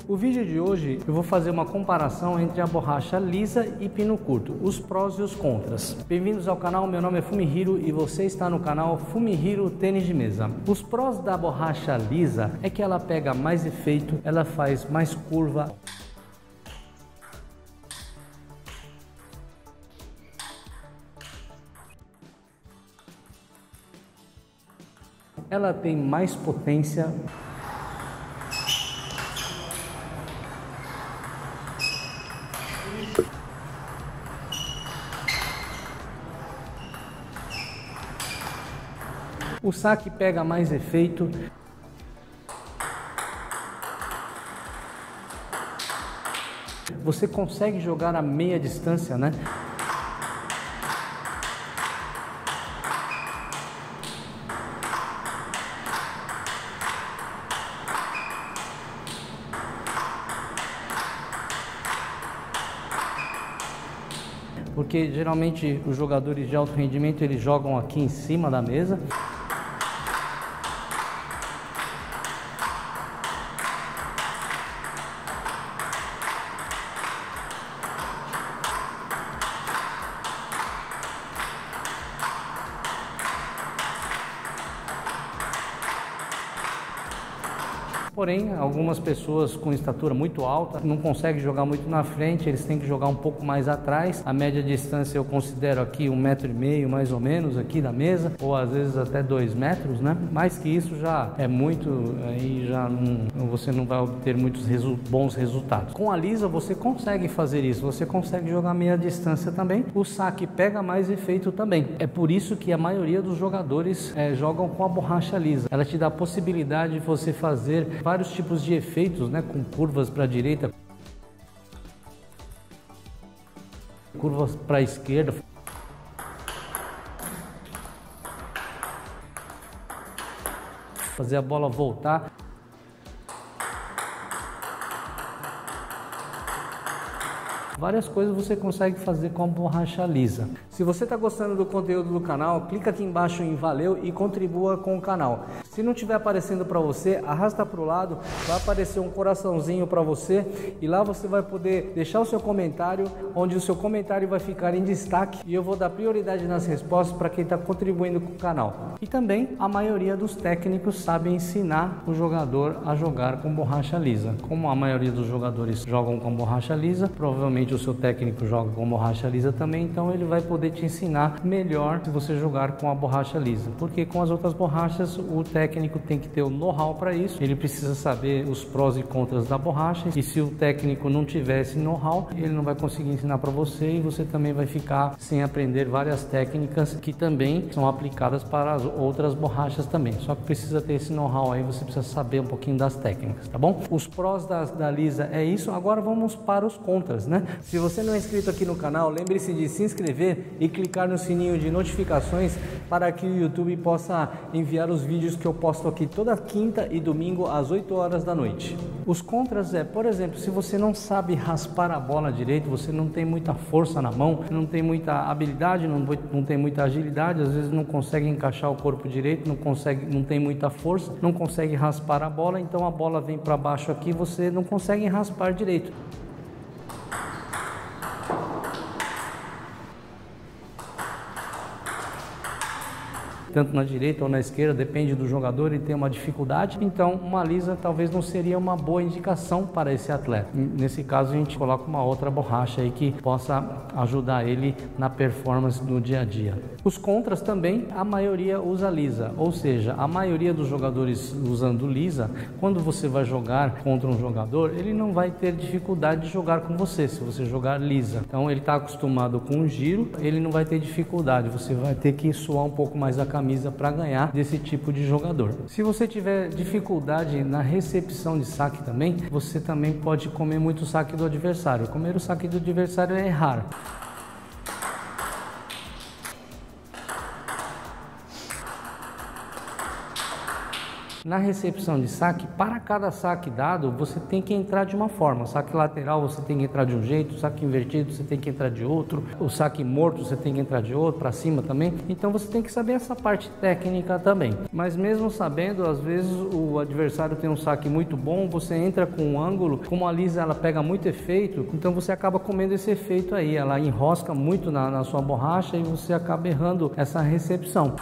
O vídeo de hoje eu vou fazer uma comparação entre a borracha lisa e pino curto, os prós e os contras. Bem-vindos ao canal, meu nome é Fumihiro e você está no canal Fumihiro Tênis de Mesa. Os prós da borracha lisa é que ela pega mais efeito, ela faz mais curva. Ela tem mais potência. O saque pega mais efeito. Você consegue jogar a meia distância, né? Porque geralmente os jogadores de alto rendimento eles jogam aqui em cima da mesa. Porém, algumas pessoas com estatura muito alta não conseguem jogar muito na frente, eles têm que jogar um pouco mais atrás. A média distância eu considero aqui 1,5 m mais ou menos aqui da mesa, ou às vezes até 2 metros, né? Mais que isso já é muito, aí já não, você não vai obter muitos bons resultados. Com a lisa você consegue fazer isso, você consegue jogar meia distância também, o saque pega mais efeito também. É por isso que a maioria dos jogadores jogam com a borracha lisa. Ela te dá a possibilidade de você fazer vários tipos de efeitos, né, com curvas para a direita, curvas para a esquerda, fazer a bola voltar. Várias coisas você consegue fazer com a borracha lisa. Se você está gostando do conteúdo do canal, clica aqui embaixo em valeu e contribua com o canal. Se não estiver aparecendo para você, arrasta para o lado, vai aparecer um coraçãozinho para você e lá você vai poder deixar o seu comentário, onde o seu comentário vai ficar em destaque e eu vou dar prioridade nas respostas para quem está contribuindo com o canal. E também a maioria dos técnicos sabe ensinar o jogador a jogar com borracha lisa. Como a maioria dos jogadores jogam com borracha lisa, provavelmente o seu técnico joga com borracha lisa também, então ele vai poder te ensinar melhor se você jogar com a borracha lisa, porque com as outras borrachas o técnico tem que ter o know-how para isso, ele precisa saber os prós e contras da borracha, e se o técnico não tiver esse know-how, ele não vai conseguir ensinar para você e você também vai ficar sem aprender várias técnicas que também são aplicadas para as outras borrachas também, só que precisa ter esse know-how aí, você precisa saber um pouquinho das técnicas, tá bom? Os prós da lisa é isso, agora vamos para os contras, né? Se você não é inscrito aqui no canal, lembre-se de se inscrever e clicar no sininho de notificações para que o YouTube possa enviar os vídeos que eu posto aqui toda quinta e domingo às 8 horas da noite. Os contras por exemplo, se você não sabe raspar a bola direito, você não tem muita força na mão, não tem muita habilidade, não tem muita agilidade, às vezes não consegue encaixar o corpo direito, não tem muita força, não consegue raspar a bola, então a bola vem para baixo aqui, você não consegue raspar direito. Tanto na direita ou na esquerda, depende do jogador, ele tem uma dificuldade, então uma lisa talvez não seria uma boa indicação para esse atleta. Nesse caso a gente coloca uma outra borracha aí que possa ajudar ele na performance do dia a dia. Os contras também, a maioria usa lisa, ou seja, a maioria dos jogadores usando lisa, quando você vai jogar contra um jogador, ele não vai ter dificuldade de jogar com você, se você jogar lisa. Então ele está acostumado com um giro, ele não vai ter dificuldade, você vai ter que suar um pouco mais a camisa para ganhar desse tipo de jogador. Se você tiver dificuldade na recepção de saque também, você também pode comer muito o saque do adversário. Comer o saque do adversário é errar. Na recepção de saque, para cada saque dado, você tem que entrar de uma forma. O saque lateral você tem que entrar de um jeito, o saque invertido você tem que entrar de outro, o saque morto você tem que entrar de outro, para cima também. Então você tem que saber essa parte técnica também. Mas mesmo sabendo, às vezes o adversário tem um saque muito bom, você entra com um ângulo, como a lisa ela pega muito efeito, então você acaba comendo esse efeito aí, ela enrosca muito na sua borracha e você acaba errando essa recepção.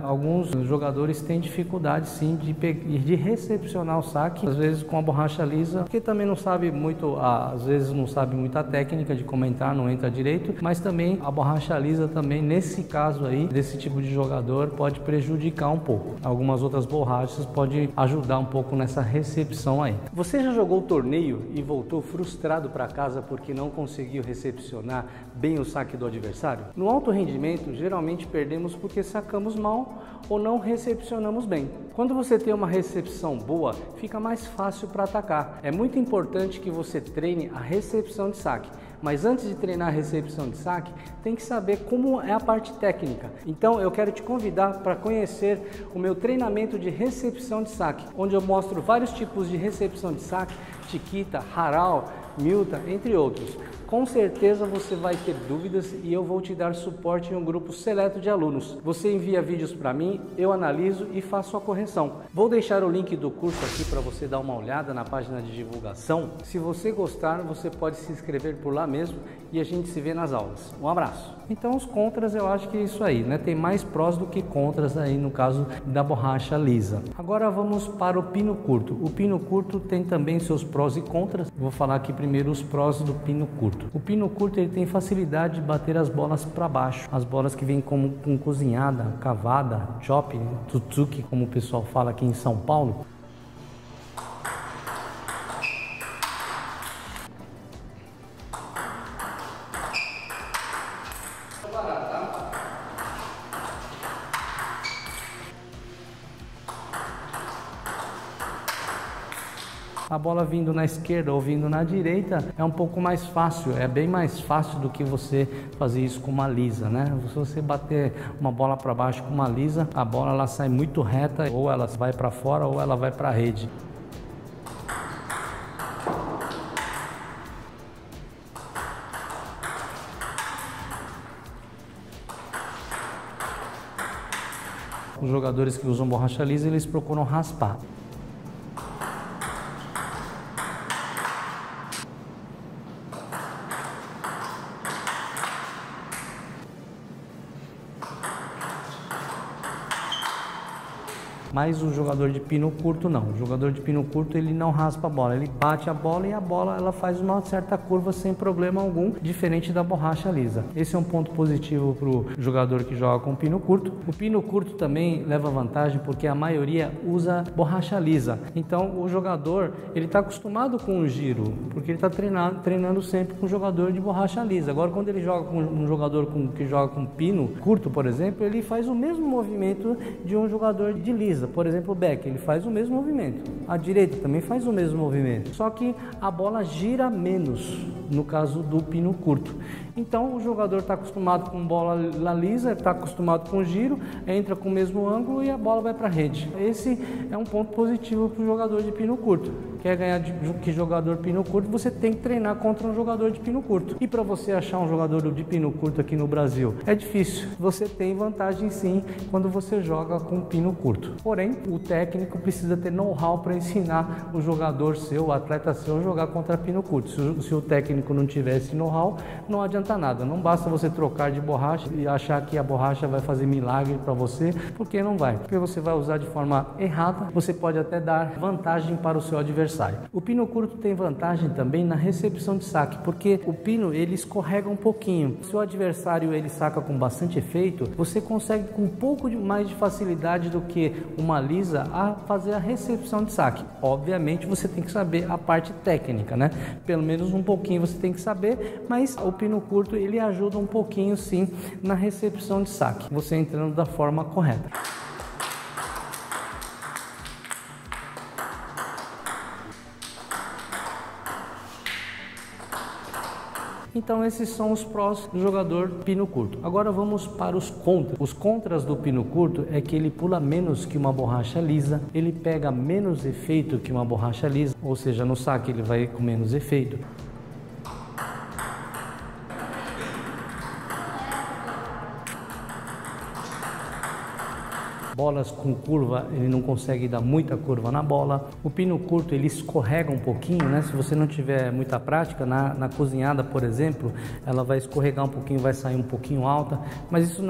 Alguns jogadores têm dificuldade sim de recepcionar o saque, às vezes com a borracha lisa, porque também não sabe muito, às vezes não sabe muita técnica de como entrar, não entra direito, mas também a borracha lisa também, nesse caso aí, desse tipo de jogador, pode prejudicar um pouco. Algumas outras borrachas podem ajudar um pouco nessa recepção aí. Você já jogou torneio e voltou frustrado para casa porque não conseguiu recepcionar bem o saque do adversário? No alto rendimento, geralmente perdemos porque sacamos mal ou não recepcionamos bem. Quando você tem uma recepção boa, fica mais fácil para atacar. É muito importante que você treine a recepção de saque. Mas antes de treinar a recepção de saque, tem que saber como é a parte técnica. Então eu quero te convidar para conhecer o meu treinamento de recepção de saque, onde eu mostro vários tipos de recepção de saque, Chiquita, Haral, Milta, entre outros. Com certeza você vai ter dúvidas e eu vou te dar suporte em um grupo seleto de alunos. Você envia vídeos para mim, eu analiso e faço a correção. Vou deixar o link do curso aqui para você dar uma olhada na página de divulgação. Se você gostar, você pode se inscrever por lá mesmo e a gente se vê nas aulas. Um abraço! Então os contras eu acho que é isso aí, né? Tem mais prós do que contras aí no caso da borracha lisa. Agora vamos para o pino curto. O pino curto tem também seus prós e contras. Vou falar aqui primeiro os prós do pino curto. O pino curto ele tem facilidade de bater as bolas para baixo. As bolas que vêm com cozinhada, cavada, chop, tsutsuki, como o pessoal fala aqui em São Paulo. A bola vindo na esquerda ou vindo na direita é um pouco mais fácil, é bem mais fácil do que você fazer isso com uma lisa, né? Se você bater uma bola para baixo com uma lisa, a bola ela sai muito reta, ou ela vai para fora ou ela vai para a rede. Os jogadores que usam borracha lisa, eles procuram raspar. Mas o jogador de pino curto não. O jogador de pino curto ele não raspa a bola, ele bate a bola e a bola ela faz uma certa curva sem problema algum, diferente da borracha lisa. Esse é um ponto positivo para o jogador que joga com pino curto. O pino curto também leva vantagem porque a maioria usa borracha lisa. Então o jogador ele está acostumado com o giro, porque ele está treinando sempre com um jogador de borracha lisa. Agora quando ele joga com um jogador que joga com pino curto, por exemplo, ele faz o mesmo movimento de um jogador de lisa. Por exemplo, o back, ele faz o mesmo movimento. A direita também faz o mesmo movimento. Só que a bola gira menos, no caso do pino curto. Então, o jogador está acostumado com bola lisa, está acostumado com giro, entra com o mesmo ângulo e a bola vai para a rede. Esse é um ponto positivo para o jogador de pino curto. Quer ganhar que jogador pino curto, você tem que treinar contra um jogador de pino curto. E para você achar um jogador de pino curto aqui no Brasil, é difícil. Você tem vantagem sim quando você joga com pino curto. Porém, o técnico precisa ter know-how para ensinar o jogador seu, o atleta seu, a jogar contra pino curto. Se o técnico não tiver esse know-how, não adianta nada. Não basta você trocar de borracha e achar que a borracha vai fazer milagre para você, porque não vai. Porque você vai usar de forma errada, você pode até dar vantagem para o seu adversário. O pino curto tem vantagem também na recepção de saque, porque o pino ele escorrega um pouquinho. Se o adversário ele saca com bastante efeito, você consegue com um pouco mais de facilidade do que uma lisa a fazer a recepção de saque. Obviamente você tem que saber a parte técnica, né? Pelo menos um pouquinho você tem que saber, mas o pino curto ele ajuda um pouquinho sim na recepção de saque, você entrando da forma correta. Então esses são os prós do jogador pino curto. Agora vamos para os contras. Os contras do pino curto é que ele pula menos que uma borracha lisa, ele pega menos efeito que uma borracha lisa, ou seja, no saque ele vai com menos efeito. Bolas com curva, ele não consegue dar muita curva na bola. O pino curto, ele escorrega um pouquinho, né? Se você não tiver muita prática, na cozinhada, por exemplo, ela vai escorregar um pouquinho, vai sair um pouquinho alta, mas isso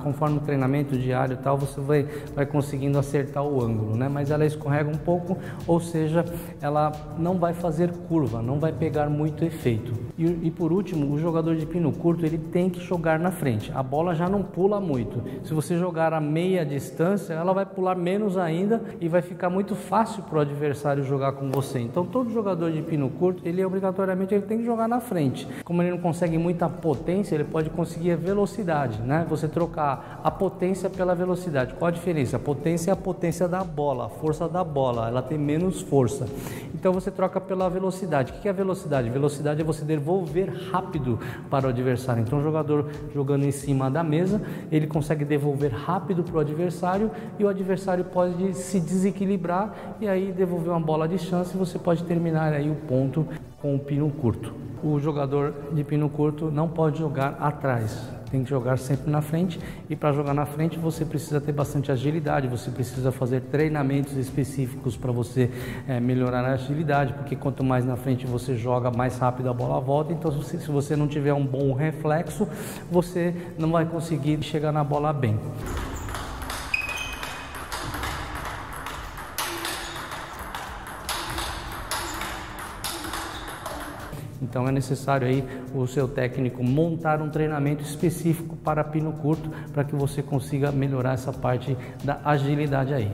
conforme o treinamento diário e tal, você vai conseguindo acertar o ângulo, né? Mas ela escorrega um pouco, ou seja, ela não vai fazer curva, não vai pegar muito efeito. E por último, o jogador de pino curto, ele tem que jogar na frente. A bola já não pula muito. Se você jogar a meia distância, ela vai pular menos ainda e vai ficar muito fácil para o adversário jogar com você. Então todo jogador de pino curto, ele obrigatoriamente tem que jogar na frente. Como ele não consegue muita potência, ele pode conseguir a velocidade, né? Você trocar a potência pela velocidade. Qual a diferença? A potência é a potência da bola, a força da bola, ela tem menos força. Então você troca pela velocidade. O que é a velocidade? Velocidade é você devolver rápido para o adversário. Então o jogador jogando em cima da mesa, ele consegue devolver rápido para o adversário e o adversário pode se desequilibrar e aí devolver uma bola de chance e você pode terminar aí o ponto com o pino curto. O jogador de pino curto não pode jogar atrás, tem que jogar sempre na frente, e para jogar na frente você precisa ter bastante agilidade, você precisa fazer treinamentos específicos para você melhorar a agilidade, porque quanto mais na frente você joga, mais rápido a bola volta. Então se você não tiver um bom reflexo, você não vai conseguir chegar na bola bem. Então é necessário aí o seu técnico montar um treinamento específico para pino curto, para que você consiga melhorar essa parte da agilidade aí.